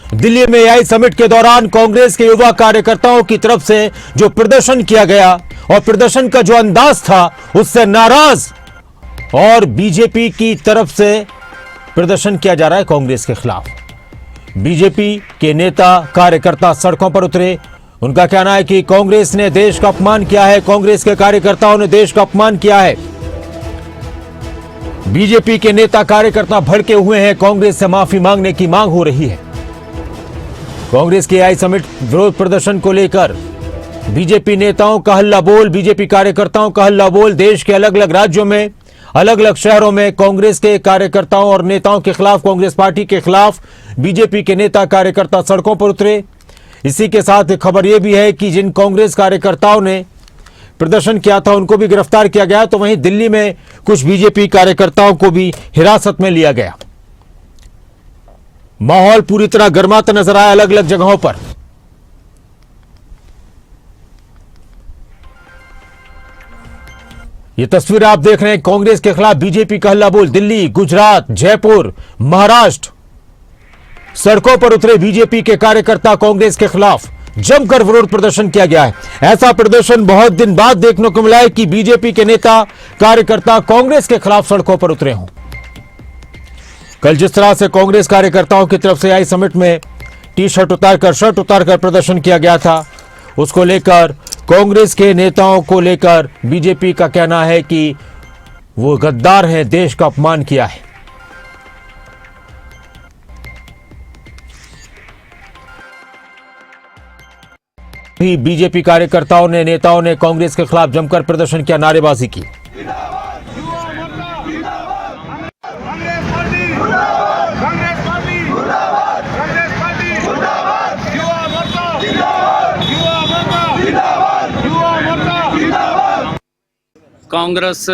दिल्ली में AI summit के दौरान कांग्रेस के युवा कार्यकर्ताओं की तरफ से जो प्रदर्शन किया गया और प्रदर्शन का जो अंदाज था उससे नाराज और बीजेपी की तरफ से प्रदर्शन किया जा रहा है कांग्रेस के खिलाफ। बीजेपी के नेता कार्यकर्ता सड़कों पर उतरे। उनका कहना है कि कांग्रेस ने देश का अपमान किया है, कांग्रेस के कार्यकर्ताओं ने देश का अपमान किया है। बीजेपी के नेता कार्यकर्ता भड़के हुए हैं, कांग्रेस से माफी मांगने की मांग हो रही है। कांग्रेस के एआई समिट विरोध प्रदर्शन को लेकर बीजेपी नेताओं का हल्ला बोल, बीजेपी कार्यकर्ताओं का हल्ला बोल। देश के अलग अलग राज्यों में, अलग अलग शहरों में कांग्रेस के कार्यकर्ताओं और नेताओं के खिलाफ, कांग्रेस पार्टी के खिलाफ बीजेपी के नेता कार्यकर्ता सड़कों पर उतरे। इसी के साथ खबर यह भी है कि जिन कांग्रेस कार्यकर्ताओं ने प्रदर्शन किया था उनको भी गिरफ्तार किया गया, तो वहीं दिल्ली में कुछ बीजेपी कार्यकर्ताओं को भी हिरासत में लिया गया। माहौल पूरी तरह गर्माता नजर आया अलग अलग जगहों पर। ये तस्वीर आप देख रहे हैं, कांग्रेस के खिलाफ बीजेपी का हल्ला बोल। दिल्ली, गुजरात, जयपुर, महाराष्ट्र, सड़कों पर उतरे बीजेपी के कार्यकर्ता कांग्रेस के खिलाफ जमकर विरोध प्रदर्शन किया गया है। ऐसा प्रदर्शन बहुत दिन बाद देखने को मिला है कि बीजेपी के नेता कार्यकर्ता कांग्रेस के खिलाफ सड़कों पर उतरे हों। कल जिस तरह से कांग्रेस कार्यकर्ताओं की तरफ से एआई समिट में टी-शर्ट उतारकर, शर्ट उतारकर प्रदर्शन किया गया था, उसको लेकर कांग्रेस के नेताओं को लेकर बीजेपी का कहना है कि वो गद्दार हैं, देश का अपमान किया है। भी बीजेपी कार्यकर्ताओं ने, नेताओं ने कांग्रेस के खिलाफ जमकर प्रदर्शन किया, नारेबाजी की। कांग्रेस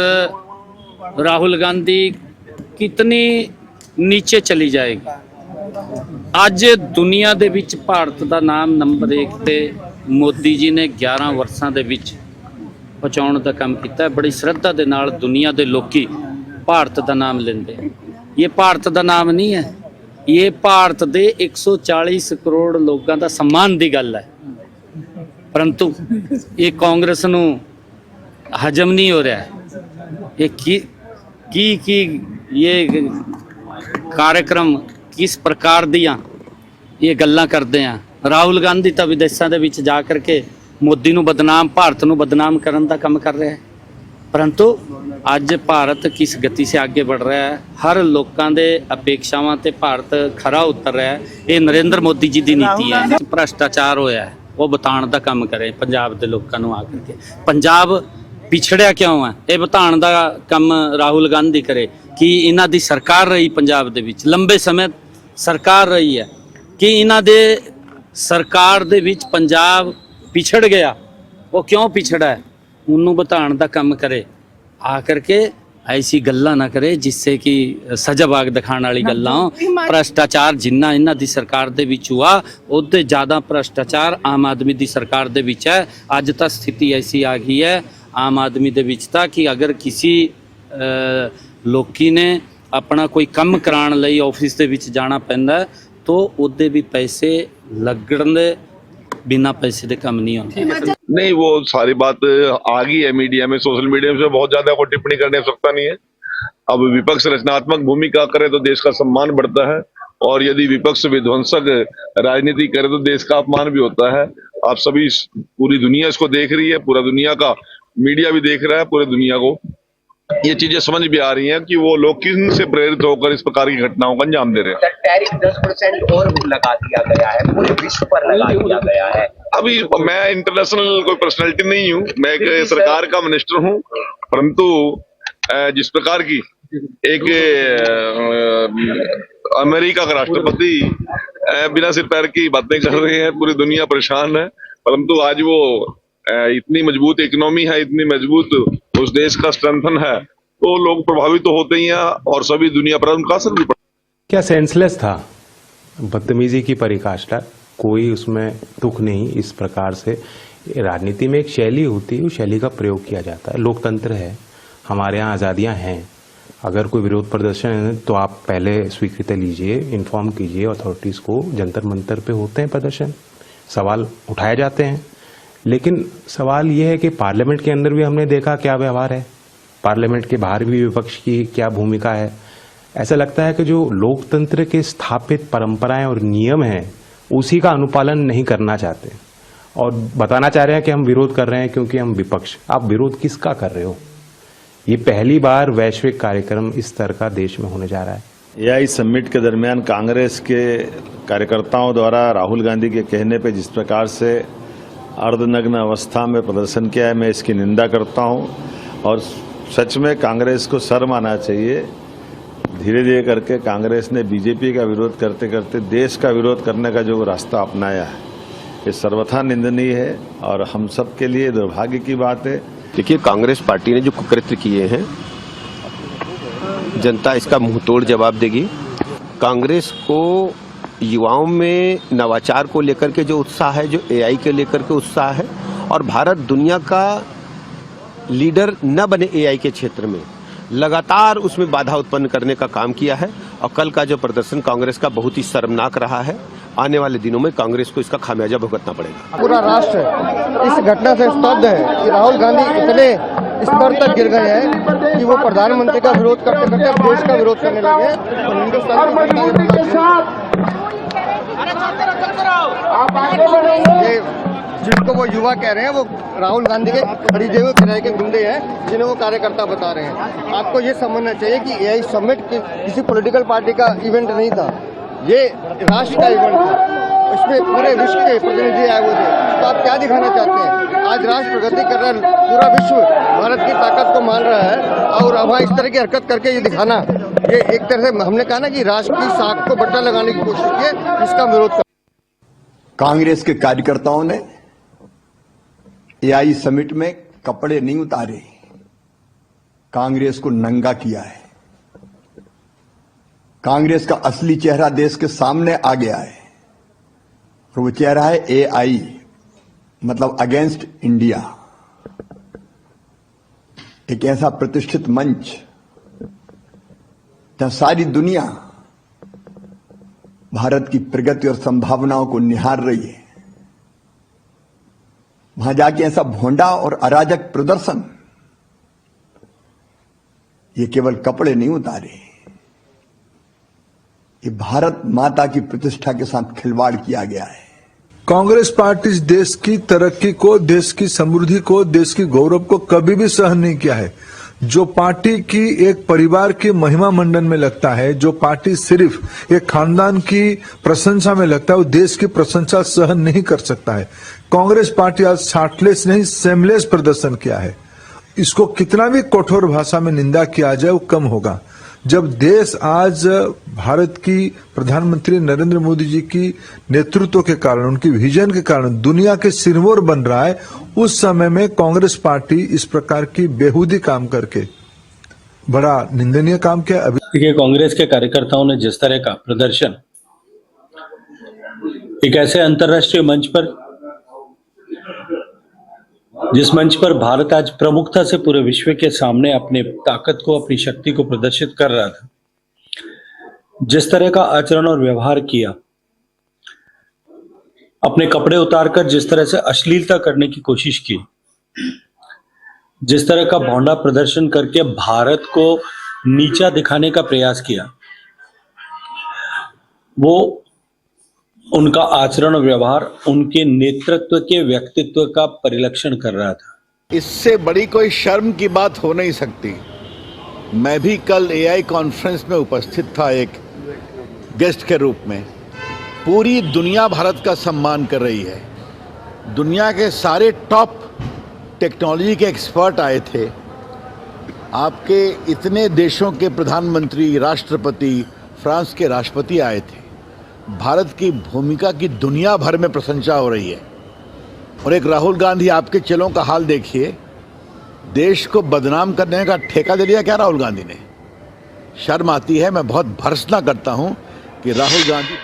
राहुल गांधी कितनी नीचे चली जाएगी। ਅੱਜ ਦੁਨੀਆ ਦੇ ਵਿੱਚ ਭਾਰਤ ਦਾ ਨਾਮ ਨੰਬਰ 1 ਤੇ ਮੋਦੀ ਜੀ ਨੇ 11 ਵਰਸਾਂ ਦੇ ਵਿੱਚ ਪਹੁੰਚਾਉਣ ਦਾ ਕੰਮ ਕੀਤਾ। ਬੜੀ ਸ਼ਰਧਾ ਦੇ ਨਾਲ ਦੁਨੀਆ ਦੇ ਲੋਕੀ ਭਾਰਤ ਦਾ ਨਾਮ ਲੈਂਦੇ। ਇਹ ਭਾਰਤ ਦਾ ਨਾਮ ਨਹੀਂ ਹੈ, ਇਹ ਭਾਰਤ ਦੇ 140 ਕਰੋੜ ਲੋਕਾਂ ਦਾ ਸਨਮਾਨ ਦੀ ਗੱਲ ਹੈ। ਪਰੰਤੂ ਇਹ ਕਾਂਗਰਸ ਨੂੰ ਹਜਮ ਨਹੀਂ ਹੋ ਰਿਹਾ। ਇਹ ਕੀ ਇਹ कार्यक्रम किस प्रकार दियाँ ये गल्लां करते हैं। राहुल गांधी तो विदेशों के विच जा करके मोदी नूं बदनाम, भारत नूं बदनाम करने का काम कर रहा है। परंतु अज भारत किस गति से आगे बढ़ रहा है, हर लोगों के अपेक्षावां ते भारत खरा उतर रहा है। ये नरेंद्र मोदी जी की नीति है। भ्रष्टाचार होया है वो बताने का काम करे पंजाब के लोगों नूं आकर के। पंजाब पिछड़िया क्यों है, ये बताने का काम राहुल गांधी करे कि इन्हां दी सरकार रही पंजाब दे विच, लंबे समय सरकार रही है, कि इन्हां दे सरकार दे विच पंजाब पिछड़ गया, वो क्यों पिछड़ा है उन्होंने बताने का काम करे। आकर के ऐसी गल्लां ना करे जिससे कि सजा बाग दिखाने वाली गल्लां हो। भ्रष्टाचार जिन्ना इन्हां दी सरकार दे विच हुआ उहदे ज़्यादा भ्रष्टाचार आम आदमी दी सरकार दे विच है। अज तक स्थिति ऐसी आ गई है आम आदमी दे विच तां कि अगर किसी लोकी ने अपना कोई कम कराने लई ऑफिस दे विच जाना पैंदा तो उहदे भी पैसे लगण दे, बिना पैसे दे काम नहीं होंदे। नहीं, वो सारी बात आ गई है मीडिया में, सोशल मीडिया में, बहुत ज्यादा कोई टिप्पणी करने की आवश्यकता नहीं है। अब विपक्ष रचनात्मक भूमिका करे तो देश का सम्मान बढ़ता है, और यदि विपक्ष विध्वंसक राजनीति करे तो देश का अपमान भी होता है। आप सभी, पूरी दुनिया इसको देख रही है, पूरा दुनिया का मीडिया भी देख रहा है, पूरे दुनिया को ये चीजें समझ भी आ रही हैं कि वो लोग किन से प्रेरित होकर इस प्रकार की घटनाओं का अंजाम दे रहे हैं। टैरिफ 10% और लगा दिया गया है, पूरे विश्व पर लगा दिया गया है। अभी मैं इंटरनेशनल कोई पर्सनैलिटी नहीं हूँ, मैं एक सरकार का मिनिस्टर हूँ, परंतु जिस प्रकार की एक अमेरिका का राष्ट्रपति बिना सिर पैर की बातें कर रहे हैं, पूरी दुनिया परेशान है। परंतु आज वो इतनी मजबूत इकोनॉमी है, इतनी मजबूत उस देश का स्ट्रेंथन है, तो लोग प्रभावित तो होते ही हैं और सभी दुनिया पर उनका असर भी पड़ता है। क्या सेंसलेस था, बदतमीजी की पराकाष्ठा, कोई उसमें दुख नहीं। इस प्रकार से राजनीति में एक शैली होती है, उस शैली का प्रयोग किया जाता है। लोकतंत्र है, हमारे यहाँ आज़ादियाँ हैं, अगर कोई विरोध प्रदर्शन है तो आप पहले स्वीकृति लीजिए, इन्फॉर्म कीजिए अथॉरिटीज़ को। जंतर मंतर पे होते हैं प्रदर्शन, सवाल उठाए जाते हैं, लेकिन सवाल ये है कि पार्लियामेंट के अंदर भी हमने देखा क्या व्यवहार है, पार्लियामेंट के बाहर भी विपक्ष की क्या भूमिका है। ऐसा लगता है कि जो लोकतंत्र के स्थापित परंपराएं और नियम हैं उसी का अनुपालन नहीं करना चाहते और बताना चाह रहे हैं कि हम विरोध कर रहे हैं क्योंकि हम विपक्ष। आप विरोध किसका कर रहे हो? ये पहली बार वैश्विक कार्यक्रम इस स्तर का देश में होने जा रहा है। एआई समिट के दरमियान कांग्रेस के कार्यकर्ताओं द्वारा राहुल गांधी के कहने पे जिस प्रकार से अर्धनग्न अवस्था में प्रदर्शन किया है, मैं इसकी निंदा करता हूं और सच में कांग्रेस को शर्म आना चाहिए। धीरे धीरे करके कांग्रेस ने बीजेपी का विरोध करते करते देश का विरोध करने का जो रास्ता अपनाया है, ये सर्वथा निंदनीय है और हम सब के लिए दुर्भाग्य की बात है। देखिए, कांग्रेस पार्टी ने जो कुकृत्य किए हैं, जनता इसका मुंहतोड़ जवाब देगी। कांग्रेस को युवाओं में नवाचार को लेकर के जो उत्साह है, जो एआई के लेकर के उत्साह है और भारत दुनिया का लीडर न बने एआई के क्षेत्र में, लगातार उसमें बाधा उत्पन्न करने का काम किया है और कल का जो प्रदर्शन कांग्रेस का बहुत ही शर्मनाक रहा है। आने वाले दिनों में कांग्रेस को इसका खामियाजा भुगतना पड़ेगा। पूरा राष्ट्र इस घटना से स्तब्ध है कि राहुल गांधी इतने स्तर तक गिर गए हैं कि वो प्रधानमंत्री का विरोध करते करते देश का विरोध करने लगे और हिंदुस्तान की जिनको वो युवा कह रहे हैं वो राहुल गांधी के खरीदे हुए किराए के गुंडे हैं, जिन्हें वो कार्यकर्ता बता रहे हैं। आपको ये समझना चाहिए कि एआई समिट किसी पॉलिटिकल पार्टी का इवेंट नहीं था, ये राष्ट्र का इवेंट था। इसमें पूरे विश्व के प्रतिनिधि आए हुए थे। तो आप क्या दिखाना चाहते हैं? आज राष्ट्र प्रगति कर रहा है, पूरा विश्व भारत की ताकत को मान रहा है और वहाँ इस तरह की हरकत करके ये दिखाना, ये एक तरह से हमने कहा ना कि राष्ट्र की साख को बट्टा लगाने की कोशिश की, इसका विरोध कर। कांग्रेस के कार्यकर्ताओं ने एआई समिट में कपड़े नहीं उतारे, कांग्रेस को नंगा किया है। कांग्रेस का असली चेहरा देश के सामने आ गया है और वो चेहरा है एआई, मतलब अगेंस्ट इंडिया। एक ऐसा प्रतिष्ठित मंच जहां सारी दुनिया भारत की प्रगति और संभावनाओं को निहार रही है, वहां जाके ऐसा भोंडा और अराजक प्रदर्शन, ये केवल कपड़े नहीं उतारे, ये भारत माता की प्रतिष्ठा के साथ खिलवाड़ किया गया है। कांग्रेस पार्टी इस देश की तरक्की को, देश की समृद्धि को, देश की गौरव को कभी भी सहन नहीं किया है। जो पार्टी की एक परिवार की महिमा मंडन में लगता है, जो पार्टी सिर्फ एक खानदान की प्रशंसा में लगता है, वो देश की प्रशंसा सहन नहीं कर सकता है। कांग्रेस पार्टी आज शार्टलेस नहीं, सेमलेस प्रदर्शन किया है। इसको कितना भी कठोर भाषा में निंदा किया जाए वो कम होगा। जब देश आज भारत की प्रधानमंत्री नरेंद्र मोदी जी की नेतृत्व के कारण, उनकी विजन के कारण दुनिया के सिरमौर बन रहा है, उस समय में कांग्रेस पार्टी इस प्रकार की बेहूदी काम करके बड़ा निंदनीय काम किया। अभी देखिए, कांग्रेस के कार्यकर्ताओं ने जिस तरह का प्रदर्शन एक ऐसे अंतर्राष्ट्रीय मंच पर, जिस मंच पर भारत आज प्रमुखता से पूरे विश्व के सामने अपने ताकत को, अपनी शक्ति को प्रदर्शित कर रहा था, जिस तरह का आचरण और व्यवहार किया, अपने कपड़े उतारकर जिस तरह से अश्लीलता करने की कोशिश की, जिस तरह का भौंडा प्रदर्शन करके भारत को नीचा दिखाने का प्रयास किया, वो उनका आचरण और व्यवहार उनके नेतृत्व के व्यक्तित्व का परिलक्षण कर रहा था। इससे बड़ी कोई शर्म की बात हो नहीं सकती। मैं भी कल एआई कॉन्फ्रेंस में उपस्थित था एक गेस्ट के रूप में। पूरी दुनिया भारत का सम्मान कर रही है। दुनिया के सारे टॉप टेक्नोलॉजी के एक्सपर्ट आए थे। आपके इतने देशों के प्रधानमंत्री, राष्ट्रपति, फ्रांस के राष्ट्रपति आए थे। भारत की भूमिका की दुनिया भर में प्रशंसा हो रही है। और एक राहुल गांधी, आपके चेलों का हाल देखिए, देश को बदनाम करने का ठेका दे लिया क्या राहुल गांधी ने? शर्म आती है। मैं बहुत भर्त्सना करता हूं कि राहुल गांधी